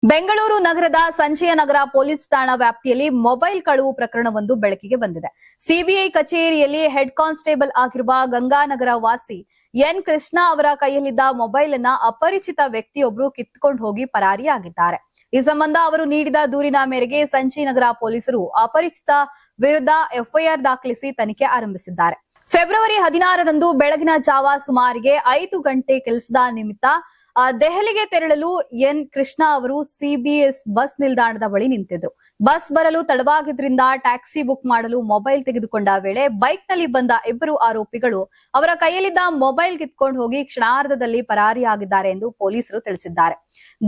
ಬೆಂಗಳೂರು ನಗರದ ಸಂಜಯ ನಗರ ಪೊಲೀಸ್ ಠಾಣಾ ವ್ಯಾಪ್ತಿಯಲ್ಲಿ ಮೊಬೈಲ್ ಕಳವು ಪ್ರಕರಣವೊಂದು ಬೆಳಕಿಗೆ ಬಂದಿದೆ. ಸಿಬಿಐ ಕಚೇರಿಯಲ್ಲಿ ಹೆಡ್ ಕಾನ್ಸ್ಟೇಬಲ್ ಆಗಿರುವ ಗಂಗಾನಗರ ವಾಸಿ ಎನ್ ಕೃಷ್ಣ ಅವರ ಕೈಯಲ್ಲಿದ್ದ ಮೊಬೈಲ್ ಅನ್ನ ಅಪರಿಚಿತ ವ್ಯಕ್ತಿಯೊಬ್ಬರು ಕಿತ್ತುಕೊಂಡು ಹೋಗಿ ಪರಾರಿಯಾಗಿದ್ದಾರೆ. ಈ ಸಂಬಂಧ ಅವರು ನೀಡಿದ ದೂರಿನ ಮೇರೆಗೆ ಸಂಜಯ ನಗರ ಪೊಲೀಸರು ಅಪರಿಚಿತ ವಿರುದ್ಧ ಎಫ್ಐಆರ್ ದಾಖಲಿಸಿ ತನಿಖೆ ಆರಂಭಿಸಿದ್ದಾರೆ. ಫೆಬ್ರವರಿ 16ರಂದು ಬೆಳಗಿನ ಜಾವ ಸುಮಾರಿಗೆ 5 ಗಂಟೆ ಕೆಲಸದ ನಿಮಿತ್ತ ದೆಹಲಿಗೆ ತೆರಳಲು ಎನ್ ಕೃಷ್ಣ ಅವರು ಸಿಬಿಎಸ್ ಬಸ್ ನಿಲ್ದಾಣದ ಬಳಿ ನಿಂತಿದ್ರು. ಬಸ್ ಬರಲು ತಡವಾಗಿದ್ರಿಂದ ಟ್ಯಾಕ್ಸಿ ಬುಕ್ ಮಾಡಲು ಮೊಬೈಲ್ ತೆಗೆದುಕೊಂಡ ವೇಳೆ ಬೈಕ್ನಲ್ಲಿ ಬಂದ ಇಬ್ಬರು ಆರೋಪಿಗಳು ಅವರ ಕೈಯಲ್ಲಿದ್ದ ಮೊಬೈಲ್ ಕಿತ್ಕೊಂಡು ಹೋಗಿ ಕ್ಷಣಾರ್ಧದಲ್ಲಿ ಪರಾರಿಯಾಗಿದ್ದಾರೆ ಎಂದು ಪೊಲೀಸರು ತಿಳಿಸಿದ್ದಾರೆ.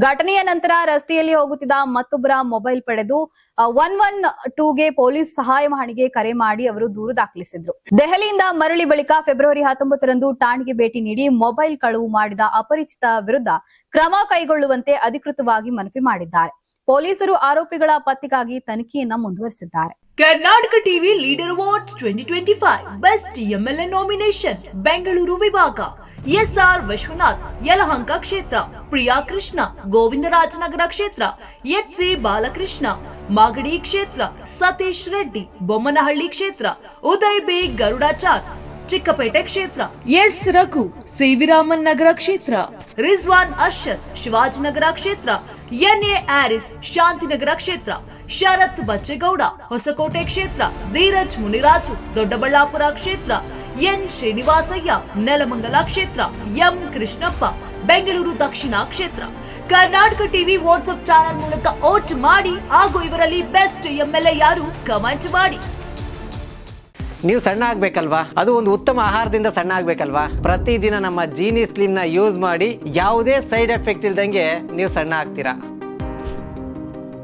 ಘಟನೆಯ ನಂತರ ರಸ್ತೆಯಲ್ಲಿ ಹೋಗುತ್ತಿದ್ದ ಮತ್ತೊಬ್ಬರ ಮೊಬೈಲ್ ಪಡೆದು 112ಗೆ ಪೊಲೀಸ್ ಸಹಾಯವಾಣಿಗೆ ಕರೆ ಮಾಡಿ ಅವರು ದೂರು ದಾಖಲಿಸಿದ್ರು. ದೆಹಲಿಯಿಂದ ಮರಳಿ ಬಳಿಕ ಫೆಬ್ರವರಿ 19ರಂದು ಠಾಣೆಗೆ ಭೇಟಿ ನೀಡಿ ಮೊಬೈಲ್ ಕಳವು ಮಾಡಿದ ಅಪರಿಚಿತ ವಿರುದ್ಧ ಕ್ರಮ ಕೈಗೊಳ್ಳುವಂತೆ ಅಧಿಕೃತವಾಗಿ ಮನವಿ ಮಾಡಿದ್ದಾರೆ. ಪೊಲೀಸರು ಆರೋಪಿಗಳ ಪತ್ತೆಗಾಗಿ ತನಿಖೆಯನ್ನ ಮುಂದುವರೆಸಿದ್ದಾರೆ. Karnataka TV leader awards 2025 best MLA nomination Bengaluru ವಿಭಾಗ ಎಸ್ಆರ್ ವಿಶ್ವನಾಥ್ ಯಲಹಂಕ ಕ್ಷೇತ್ರ, ಪ್ರಿಯಾ ಕೃಷ್ಣ ಗೋವಿಂದರಾಜನಗರ ಕ್ಷೇತ್ರ, ಎಚ್ಸಿ ಬಾಲಕೃಷ್ಣ ಮಾಗಡಿ ಕ್ಷೇತ್ರ, ಸತೀಶ್ ರೆಡ್ಡಿ ಬೊಮ್ಮನಹಳ್ಳಿ ಕ್ಷೇತ್ರ, ಉದಯ್ ಬಿ ಗರುಡಾಚಾರ್ ಚಿಕ್ಕಪೇಟೆ ಕ್ಷೇತ್ರ, ಎಸ್ ರಘು ಸಿವಿರಾಮನ್ ನಗರ ಕ್ಷೇತ್ರ, ರಿಜ್ವಾನ್ ಅರ್ಷದ್ ಶಿವಾಜಿನಗರ ಕ್ಷೇತ್ರ, ಎನ್ಎ ಆರಿಸ್ ಶಾಂತಿನಗರ ಕ್ಷೇತ್ರ, ಶರತ್ ಬಚ್ಚೇಗೌಡ ಹೊಸಕೋಟೆ ಕ್ಷೇತ್ರ, ಧೀರಜ್ ಮುನಿರಾಜು ದೊಡ್ಡಬಳ್ಳಾಪುರ ಕ್ಷೇತ್ರ, ಎನ್ ಶ್ರೀನಿವಾಸಯ್ಯ ನೆಲಮಂಗಲ ಕ್ಷೇತ್ರ, ಎಂ ಕೃಷ್ಣಪ್ಪ ಬೆಂಗಳೂರು ದಕ್ಷಿಣ ಕ್ಷೇತ್ರ. ಕರ್ನಾಟಕ ಟಿವಿ ವಾಟ್ಸ್ಆಪ್ ಚಾನೆಲ್ ಮೂಲಕ ವೋಟ್ ಮಾಡಿ ಹಾಗೂ ಇವರಲ್ಲಿ ಬೆಸ್ಟ್ ಎಂಎಲ್ಎ ಯಾರು ಕಮೆಂಟ್ ಮಾಡಿ. ನೀವು ಸಣ್ಣ ಆಗ್ಬೇಕಲ್ವಾ? ಅದು ಒಂದು ಉತ್ತಮ ಆಹಾರದಿಂದ ಸಣ್ಣ ಆಗ್ಬೇಕಲ್ವಾ? ಪ್ರತಿದಿನ ನಮ್ಮ ಜೀನಿ ಸ್ಲಿಮ್ ನ ಯೂಸ್ ಮಾಡಿ ಯಾವುದೇ ಸೈಡ್ ಎಫೆಕ್ಟ್ ಇಲ್ದಂಗೆ ನೀವು ಸಣ್ಣ ಆಗ್ತೀರಾ.